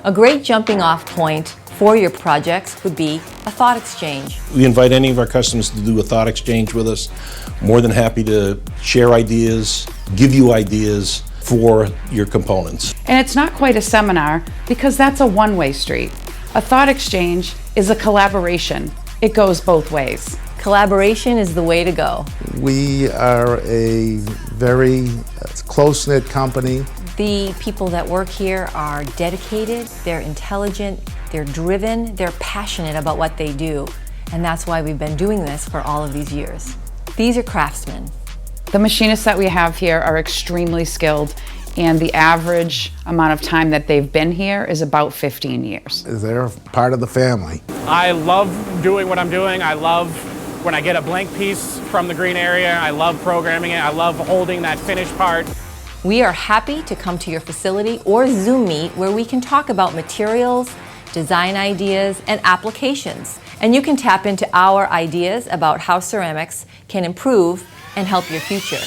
A great jumping off point for your projects would be a thought exchange. We invite any of our customers to do a thought exchange with us. More than happy to share ideas, give you ideas for your components. And it's not quite a seminar because that's a one-way street. A thought exchange is a collaboration. It goes both ways. Collaboration is the way to go. We are a very close-knit company. The people that work here are dedicated, they're intelligent, they're driven, they're passionate about what they do. And that's why we've been doing this for all of these years. These are craftsmen. The machinists that we have here are extremely skilled, and the average amount of time that they've been here is about 15 years. They're part of the family. I love doing what I'm doing. I love when I get a blank piece from the green area. I love programming it. I love holding that finished part. We are happy to come to your facility or Zoom meet where we can talk about materials, design ideas, and applications. And you can tap into our ideas about how ceramics can improve and help your future.